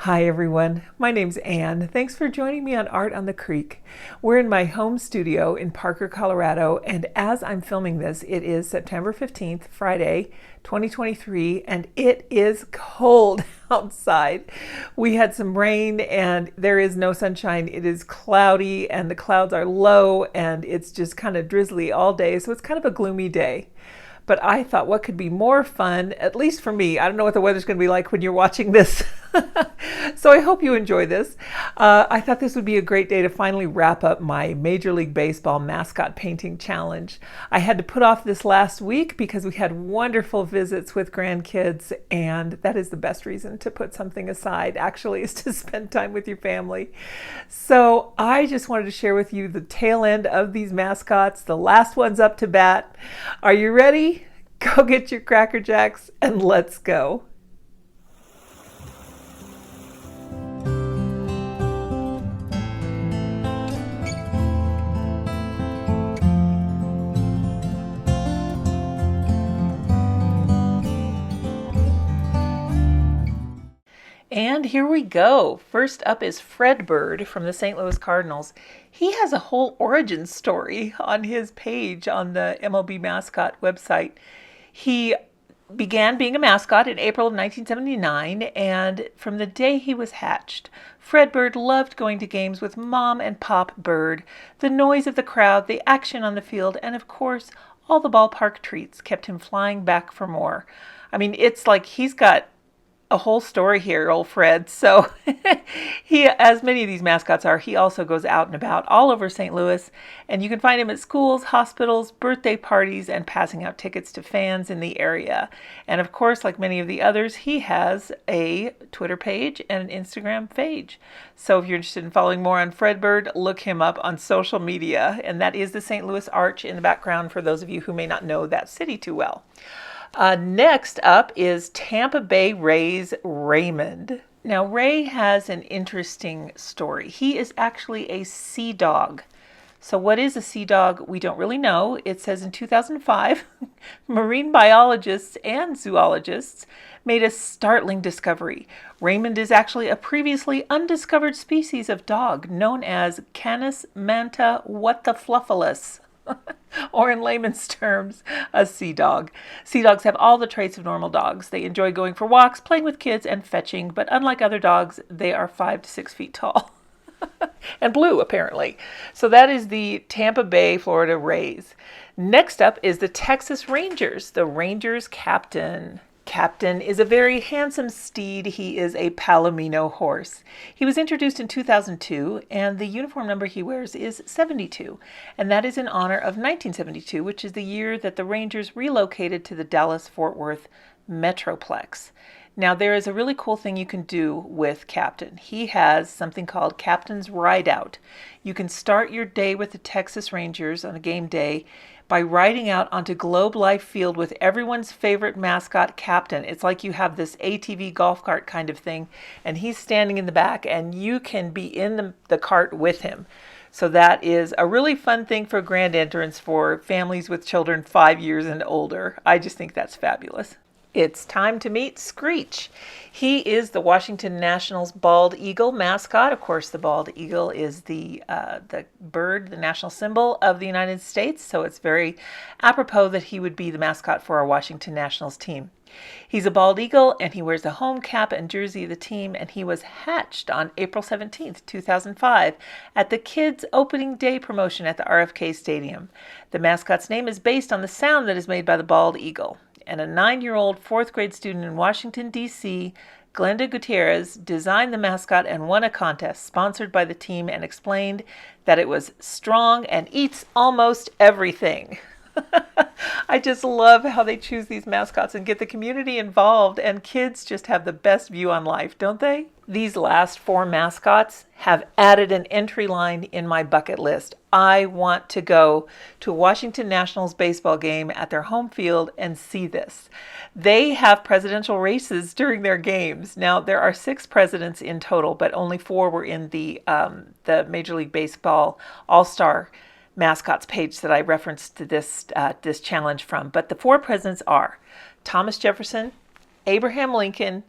Hi everyone, my name's Anne. Thanks for joining me on Art on the Creek. We're in my home studio in Parker, Colorado, and as I'm filming this, it is September 15th, Friday, 2023, and it is cold outside. We had some rain and there is no sunshine. It is cloudy and the clouds are low and it's just kind of drizzly all day, so it's kind of a gloomy day. But I thought, what could be more fun, at least for me? I don't know what the weather's going to be like when you're watching this. So I hope you enjoy this. I thought this would be a great day to finally wrap up my Major League Baseball mascot painting challenge. I had to put off this last week because we had wonderful visits with grandkids, and that is the best reason to put something aside, actually, is to spend time with your family. So I just wanted to share with you the tail end of these mascots, the last ones up to bat. Are you ready? Go get your Cracker Jacks and let's go. And here we go. First up is Fred Bird from the St. Louis Cardinals. He has a whole origin story on his page on the MLB Mascot website. He began being a mascot in April of 1979, and from the day he was hatched, Fred Bird loved going to games with Mom and Pop Bird. The noise of the crowd, the action on the field, and of course, all the ballpark treats kept him flying back for more. I mean, it's like he's got a whole story here, old Fred. So he, as many of these mascots are, he also goes out and about all over St. Louis, and you can find him at schools, hospitals, birthday parties, and passing out tickets to fans in the area. And of course, like many of the others, he has a Twitter page and an Instagram page. So if you're interested in following more on Fred Bird, look him up on social media. And that is the St. Louis Arch in the background for those of you who may not know that city too well. Next up is Tampa Bay Rays Raymond. Now, Ray has an interesting story. He is actually a sea dog. So what is a sea dog? We don't really know. It says in 2005, marine biologists and zoologists made a startling discovery. Raymond is actually a previously undiscovered species of dog known as Canis manta whatthefluffalus. Or in layman's terms, a sea dog. Sea dogs have all the traits of normal dogs. They enjoy going for walks, playing with kids, and fetching, but unlike other dogs, they are 5 to 6 feet tall. And blue, apparently. So that is the Tampa Bay, Florida Rays. Next up is the Texas Rangers, the Rangers captain. Captain is a very handsome steed. He is a Palomino horse. He was introduced in 2002, and the uniform number he wears is 72, and that is in honor of 1972, which is the year that the Rangers relocated to the Dallas-Fort Worth Metroplex. Now, there is a really cool thing you can do with Captain. He has something called Captain's Ride Out. You can start your day with the Texas Rangers on a game day by riding out onto Globe Life Field with everyone's favorite mascot, Captain. It's like you have this ATV golf cart kind of thing, and he's standing in the back, and you can be in the cart with him. So that is a really fun thing for grand entrance for families with children 5 years and older. I just think that's fabulous. It's time to meet Screech. He is the Washington Nationals bald eagle mascot. Of course, the bald eagle is the bird, the national symbol of the United States, so it's very apropos that he would be the mascot for our Washington Nationals team. He's a bald eagle, and he wears the home cap and jersey of the team, and he was hatched on April 17th, 2005, at the Kids Opening Day promotion at the RFK Stadium. The mascot's name is based on the sound that is made by the bald eagle. And a 9-year-old fourth grade student in Washington, D.C., Glenda Gutierrez, designed the mascot and won a contest sponsored by the team and explained that it was strong and eats almost everything. I just love how they choose these mascots and get the community involved, and kids just have the best view on life, don't they? These last 4 mascots have added an entry line in my bucket list. I want to go to a Washington Nationals baseball game at their home field and see this. They have presidential races during their games. Now, there are 6 presidents in total, but only 4 were in the Major League Baseball All-Star mascots page that I referenced to this challenge from. But the 4 presidents are Thomas Jefferson, Abraham Lincoln,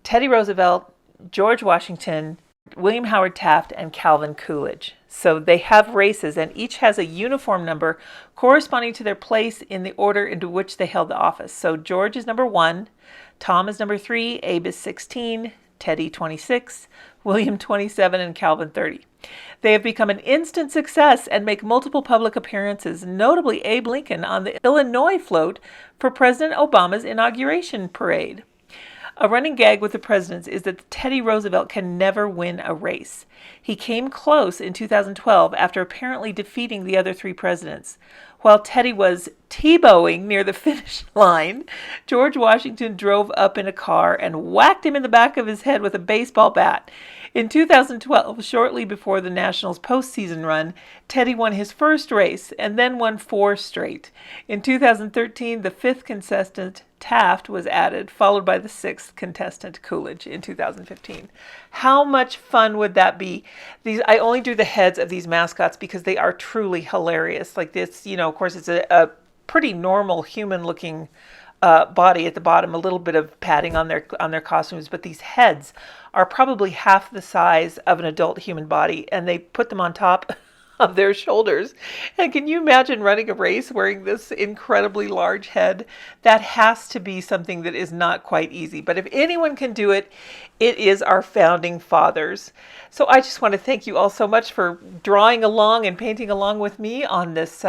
Teddy Roosevelt, George Washington, William Howard Taft, and Calvin Coolidge. So they have races, and each has a uniform number corresponding to their place in the order into which they held the office. So George is number 1, Tom is number 3, Abe is 16, Teddy 26, William 27, and Calvin 30. They have become an instant success and make multiple public appearances, notably Abe Lincoln on the Illinois float for President Obama's inauguration parade. A running gag with the presidents is that Teddy Roosevelt can never win a race. He came close in 2012 after apparently defeating the other 3 presidents. While Teddy was Tebowing near the finish line, George Washington drove up in a car and whacked him in the back of his head with a baseball bat. In 2012, shortly before the Nationals' postseason run, Teddy won his first race and then won 4 straight. In 2013, the 5th contestant, Taft, was added, followed by the 6th contestant, Coolidge, in 2015. How much fun would that be? I only do the heads of these mascots because they are truly hilarious. Like this, of course, it's a pretty normal human-looking body at the bottom, a little bit of padding on their costumes, but these heads are probably half the size of an adult human body, and they put them on top of their shoulders. And can you imagine running a race wearing this incredibly large head? That has to be something that is not quite easy. But if anyone can do it, it is our founding fathers. So I just want to thank you all so much for drawing along and painting along with me on this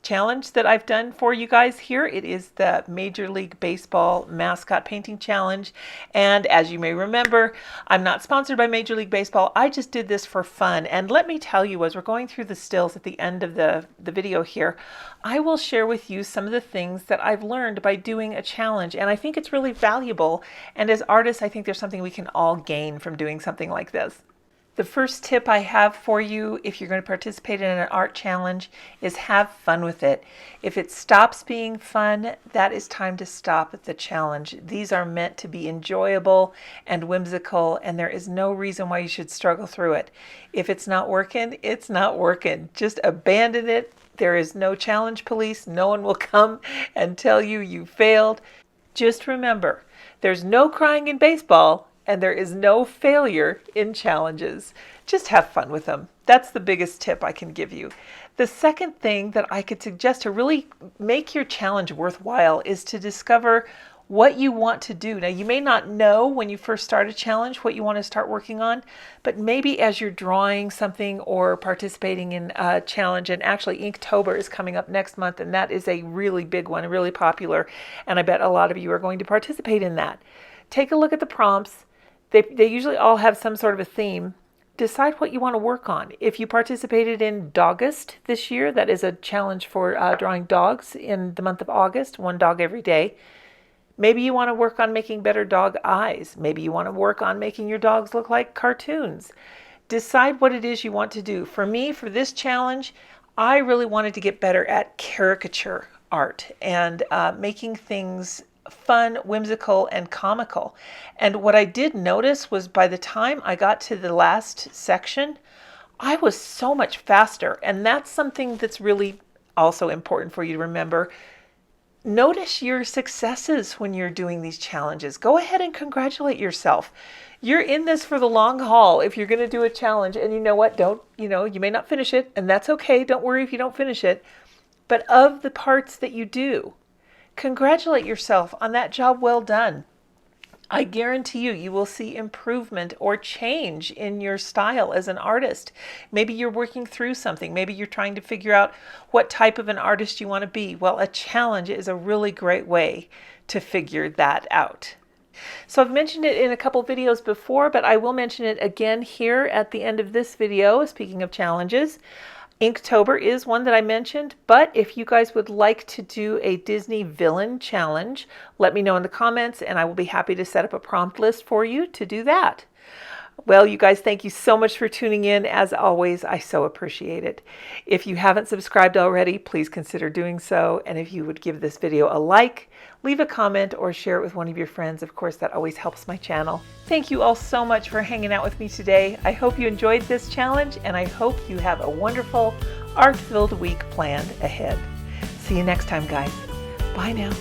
challenge that I've done for you guys here. It is the Major League Baseball Mascot Painting Challenge. And as you may remember, I'm not sponsored by Major League Baseball. I just did this for fun. And let me tell you, as we're going through the stills at the end of the video here, I will share with you some of the things that I've learned by doing a challenge. And I think it's really valuable. And as artists, I think there's something we can all gain from doing something like this. The first tip I have for you if you're going to participate in an art challenge is have fun with it. If it stops being fun, that is time to stop the challenge. These are meant to be enjoyable and whimsical, and there is no reason why you should struggle through it. If it's not working, it's not working. Just abandon it. There is no challenge police. No one will come and tell you you failed. Just remember, there's no crying in baseball, and there is no failure in challenges. Just have fun with them. That's the biggest tip I can give you. The second thing that I could suggest to really make your challenge worthwhile is to discover what you want to do. Now, you may not know when you first start a challenge what you want to start working on, but maybe as you're drawing something or participating in a challenge, and actually Inktober is coming up next month, and that is a really big one, really popular, and I bet a lot of you are going to participate in that. Take a look at the prompts. They usually all have some sort of a theme. Decide what you want to work on. If you participated in Dogust this year, that is a challenge for drawing dogs in the month of August, 1 dog every day. Maybe you want to work on making better dog eyes. Maybe you want to work on making your dogs look like cartoons. Decide what it is you want to do. For me, for this challenge, I really wanted to get better at caricature art and making things fun, whimsical, and comical. And what I did notice was by the time I got to the last section, I was so much faster. And that's something that's really also important for you to remember. Notice your successes when you're doing these challenges. Go ahead and congratulate yourself. You're in this for the long haul if you're going to do a challenge. And you know what? You may not finish it, and that's okay. Don't worry if you don't finish it. But of the parts that you do, congratulate yourself on that job well done. I guarantee you will see improvement or change in your style as an artist. Maybe you're working through something. Maybe you're trying to figure out what type of an artist you want to be. Well, a challenge is a really great way to figure that out. So I've mentioned it in a couple videos before, but I will mention it again here at the end of this video, speaking of challenges. Inktober is one that I mentioned, but if you guys would like to do a Disney villain challenge, let me know in the comments and I will be happy to set up a prompt list for you to do that. Well, you guys, thank you so much for tuning in. As always, I so appreciate it. If you haven't subscribed already, please consider doing so. And if you would give this video a like, leave a comment, or share it with one of your friends, of course, that always helps my channel. Thank you all so much for hanging out with me today. I hope you enjoyed this challenge, and I hope you have a wonderful art-filled week planned ahead. See you next time, guys. Bye now.